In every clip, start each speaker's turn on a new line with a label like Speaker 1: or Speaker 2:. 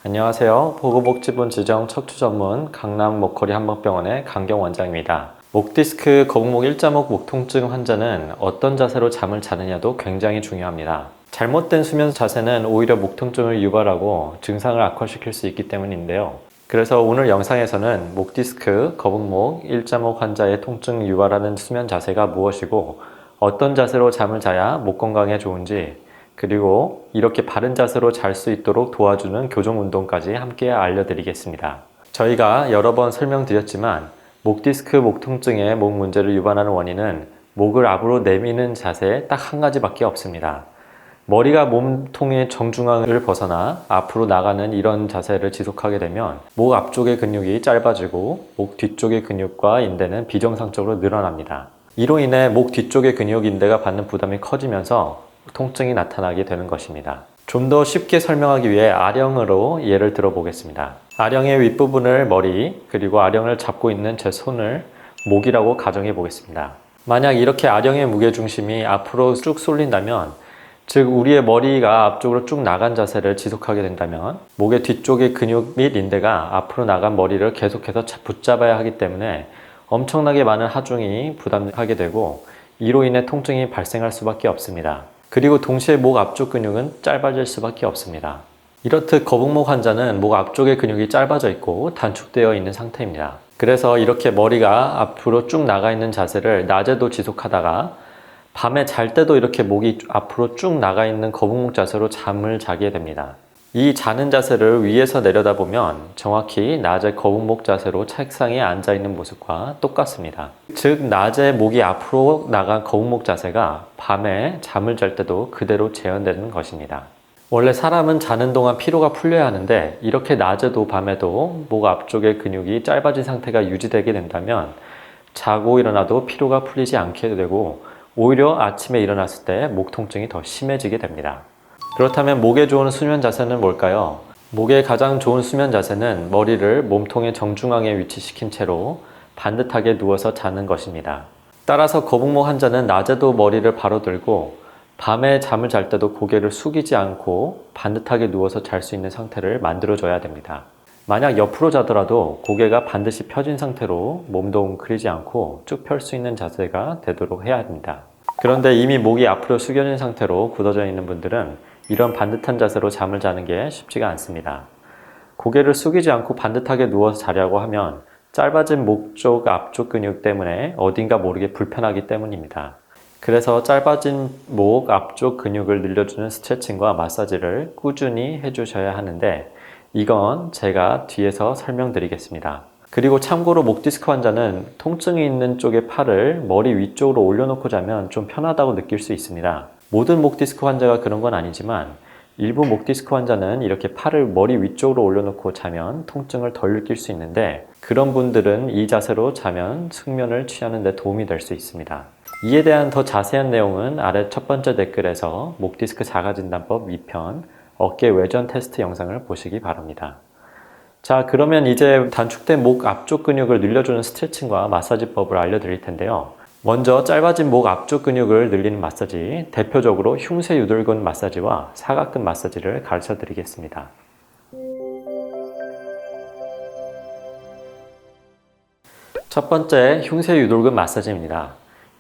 Speaker 1: 안녕하세요. 보건복지본 지정 척추 전문 강남 목걸이 한방병원의 강경 원장입니다. 목디스크 거북목 일자목 목 통증 환자는 어떤 자세로 잠을 자느냐도 굉장히 중요합니다. 잘못된 수면 자세는 오히려 목 통증을 유발하고 증상을 악화시킬 수 있기 때문인데요. 그래서 오늘 영상에서는 목디스크 거북목 일자목 환자의 통증 유발하는 수면 자세가 무엇이고 어떤 자세로 잠을 자야 목 건강에 좋은지, 그리고 이렇게 바른 자세로 잘 수 있도록 도와주는 교정 운동까지 함께 알려드리겠습니다. 저희가 여러 번 설명드렸지만 목 디스크 목 통증의 목 문제를 유발하는 원인은 목을 앞으로 내미는 자세 딱 한 가지밖에 없습니다. 머리가 몸통의 정중앙을 벗어나 앞으로 나가는 이런 자세를 지속하게 되면 목 앞쪽의 근육이 짧아지고 목 뒤쪽의 근육과 인대는 비정상적으로 늘어납니다. 이로 인해 목 뒤쪽의 근육 인대가 받는 부담이 커지면서 통증이 나타나게 되는 것입니다. 좀 더 쉽게 설명하기 위해 아령으로 예를 들어 보겠습니다. 아령의 윗부분을 머리, 그리고 아령을 잡고 있는 제 손을 목이라고 가정해 보겠습니다. 만약 이렇게 아령의 무게중심이 앞으로 쭉 쏠린다면, 즉 우리의 머리가 앞쪽으로 쭉 나간 자세를 지속하게 된다면 목의 뒤쪽의 근육 및 인대가 앞으로 나간 머리를 계속해서 붙잡아야 하기 때문에 엄청나게 많은 하중이 부담하게 되고, 이로 인해 통증이 발생할 수밖에 없습니다. 그리고 동시에 목 앞쪽 근육은 짧아질 수밖에 없습니다. 이렇듯 거북목 환자는 목 앞쪽의 근육이 짧아져 있고 단축되어 있는 상태입니다. 그래서 이렇게 머리가 앞으로 쭉 나가 있는 자세를 낮에도 지속하다가 밤에 잘 때도 이렇게 목이 앞으로 쭉 나가 있는 거북목 자세로 잠을 자게 됩니다. 이 자는 자세를 위에서 내려다보면 정확히 낮에 거북목 자세로 책상에 앉아 있는 모습과 똑같습니다. 즉 낮에 목이 앞으로 나간 거북목 자세가 밤에 잠을 잘 때도 그대로 재현되는 것입니다. 원래 사람은 자는 동안 피로가 풀려야 하는데 이렇게 낮에도 밤에도 목 앞쪽의 근육이 짧아진 상태가 유지되게 된다면 자고 일어나도 피로가 풀리지 않게 되고 오히려 아침에 일어났을 때 목 통증이 더 심해지게 됩니다. 그렇다면 목에 좋은 수면 자세는 뭘까요? 목에 가장 좋은 수면 자세는 머리를 몸통의 정중앙에 위치시킨 채로 반듯하게 누워서 자는 것입니다. 따라서 거북목 환자는 낮에도 머리를 바로 들고 밤에 잠을 잘 때도 고개를 숙이지 않고 반듯하게 누워서 잘 수 있는 상태를 만들어줘야 됩니다. 만약 옆으로 자더라도 고개가 반드시 펴진 상태로 몸도 웅크리지 않고 쭉 펼 수 있는 자세가 되도록 해야 합니다. 그런데 이미 목이 앞으로 숙여진 상태로 굳어져 있는 분들은 이런 반듯한 자세로 잠을 자는 게 쉽지가 않습니다. 고개를 숙이지 않고 반듯하게 누워서 자려고 하면 짧아진 목 쪽 앞쪽 근육 때문에 어딘가 모르게 불편하기 때문입니다. 그래서 짧아진 목 앞쪽 근육을 늘려주는 스트레칭과 마사지를 꾸준히 해주셔야 하는데 이건 제가 뒤에서 설명드리겠습니다. 그리고 참고로 목 디스크 환자는 통증이 있는 쪽의 팔을 머리 위쪽으로 올려놓고 자면 좀 편하다고 느낄 수 있습니다. 모든 목 디스크 환자가 그런 건 아니지만 일부 목 디스크 환자는 이렇게 팔을 머리 위쪽으로 올려놓고 자면 통증을 덜 느낄 수 있는데 그런 분들은 이 자세로 자면 숙면을 취하는 데 도움이 될 수 있습니다. 이에 대한 더 자세한 내용은 아래 첫 번째 댓글에서 목 디스크 자가진단법 2편 어깨 외전 테스트 영상을 보시기 바랍니다. 자, 그러면 이제 단축된 목 앞쪽 근육을 늘려주는 스트레칭과 마사지법을 알려드릴 텐데요. 먼저 짧아진 목 앞쪽 근육을 늘리는 마사지, 대표적으로 흉쇄 유돌근 마사지와 사각근 마사지를 가르쳐 드리겠습니다. 첫 번째, 흉쇄 유돌근 마사지입니다.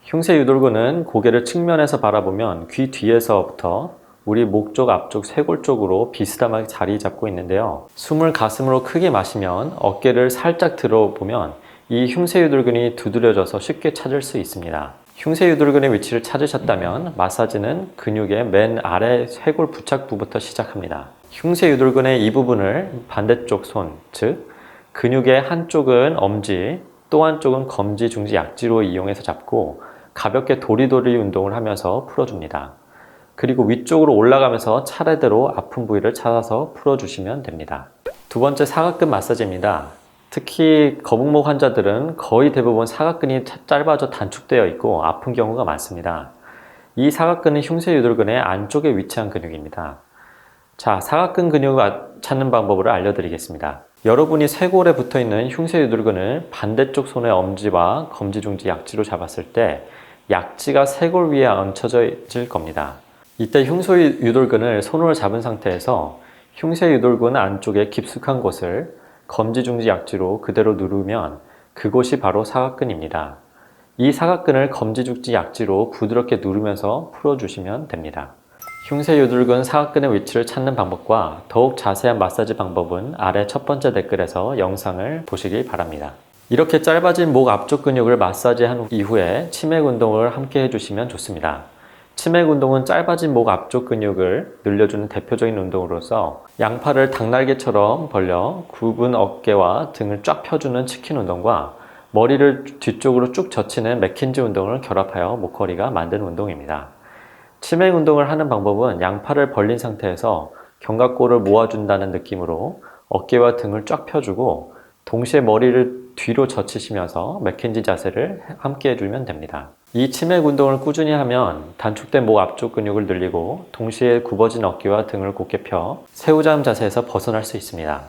Speaker 1: 흉쇄 유돌근은 고개를 측면에서 바라보면 귀 뒤에서부터 우리 목 쪽 앞쪽 쇄골 쪽으로 비스듬하게 자리 잡고 있는데요. 숨을 가슴으로 크게 마시면 어깨를 살짝 들어보면 이 흉쇄 유돌근이 두드려져서 쉽게 찾을 수 있습니다. 흉쇄 유돌근의 위치를 찾으셨다면 마사지는 근육의 맨 아래 쇄골 부착부부터 시작합니다. 흉쇄 유돌근의 이 부분을 반대쪽 손, 즉 근육의 한쪽은 엄지, 또 한쪽은 검지, 중지, 약지로 이용해서 잡고 가볍게 도리도리 운동을 하면서 풀어줍니다. 그리고 위쪽으로 올라가면서 차례대로 아픈 부위를 찾아서 풀어주시면 됩니다. 두 번째, 사각근 마사지입니다. 특히 거북목 환자들은 거의 대부분 사각근이 짧아져 단축되어 있고 아픈 경우가 많습니다. 이 사각근은 흉쇄 유돌근의 안쪽에 위치한 근육입니다. 자, 사각근 근육을 찾는 방법을 알려드리겠습니다. 여러분이 쇄골에 붙어있는 흉쇄 유돌근을 반대쪽 손의 엄지와 검지, 중지, 약지로 잡았을 때 약지가 쇄골 위에 얹혀져 있을 겁니다. 이때 흉쇄 유돌근을 손으로 잡은 상태에서 흉쇄 유돌근 안쪽에 깊숙한 곳을 검지중지 약지로 그대로 누르면 그곳이 바로 사각근입니다. 이 사각근을 검지중지 약지로 부드럽게 누르면서 풀어주시면 됩니다. 흉쇄 유돌근 사각근의 위치를 찾는 방법과 더욱 자세한 마사지 방법은 아래 첫 번째 댓글에서 영상을 보시길 바랍니다. 이렇게 짧아진 목 앞쪽 근육을 마사지한 이후에 치맥 운동을 함께 해주시면 좋습니다. 치맥 운동은 짧아진 목 앞쪽 근육을 늘려주는 대표적인 운동으로서 양팔을 닭날개처럼 벌려 굽은 어깨와 등을 쫙 펴주는 치킨 운동과 머리를 뒤쪽으로 쭉 젖히는 맥킨지 운동을 결합하여 목걸이가 만든 운동입니다. 치맥 운동을 하는 방법은 양팔을 벌린 상태에서 견갑골을 모아준다는 느낌으로 어깨와 등을 쫙 펴주고 동시에 머리를 뒤로 젖히시면서 맥킨지 자세를 함께 해주면 됩니다. 이 치맥 운동을 꾸준히 하면 단축된 목 앞쪽 근육을 늘리고 동시에 굽어진 어깨와 등을 곧게 펴 새우잠 자세에서 벗어날 수 있습니다.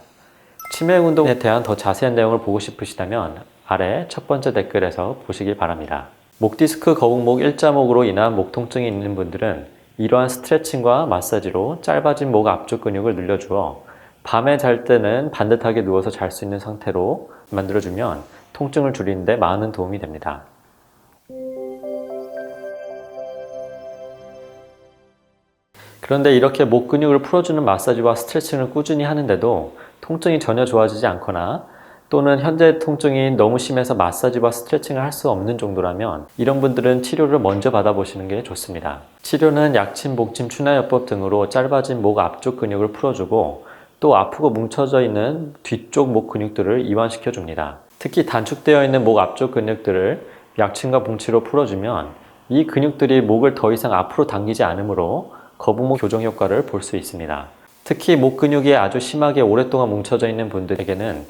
Speaker 1: 치맥 운동에 대한 더 자세한 내용을 보고 싶으시다면 아래 첫 번째 댓글에서 보시길 바랍니다. 목 디스크 거북목 일자목으로 인한 목 통증이 있는 분들은 이러한 스트레칭과 마사지로 짧아진 목 앞쪽 근육을 늘려주어 밤에 잘 때는 반듯하게 누워서 잘 수 있는 상태로 만들어주면 통증을 줄이는 데 많은 도움이 됩니다. 그런데 이렇게 목 근육을 풀어주는 마사지와 스트레칭을 꾸준히 하는데도 통증이 전혀 좋아지지 않거나 또는 현재 통증이 너무 심해서 마사지와 스트레칭을 할 수 없는 정도라면 이런 분들은 치료를 먼저 받아보시는 게 좋습니다. 치료는 약침, 목침, 추나요법 등으로 짧아진 목 앞쪽 근육을 풀어주고 또 아프고 뭉쳐져 있는 뒤쪽 목 근육들을 이완시켜 줍니다. 특히 단축되어 있는 목 앞쪽 근육들을 약침과 뭉치로 풀어주면 이 근육들이 목을 더 이상 앞으로 당기지 않으므로 거북목 교정 효과를 볼 수 있습니다. 특히 목 근육이 아주 심하게 오랫동안 뭉쳐져 있는 분들에게는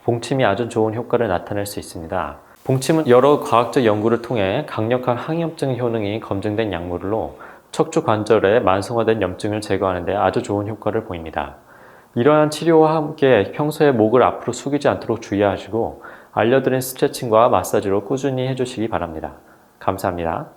Speaker 1: 봉침이 아주 좋은 효과를 나타낼 수 있습니다. 봉침은 여러 과학적 연구를 통해 강력한 항염증 효능이 검증된 약물로 척추 관절의 만성화된 염증을 제거하는 데 아주 좋은 효과를 보입니다. 이러한 치료와 함께 평소에 목을 앞으로 숙이지 않도록 주의하시고 알려드린 스트레칭과 마사지로 꾸준히 해주시기 바랍니다. 감사합니다.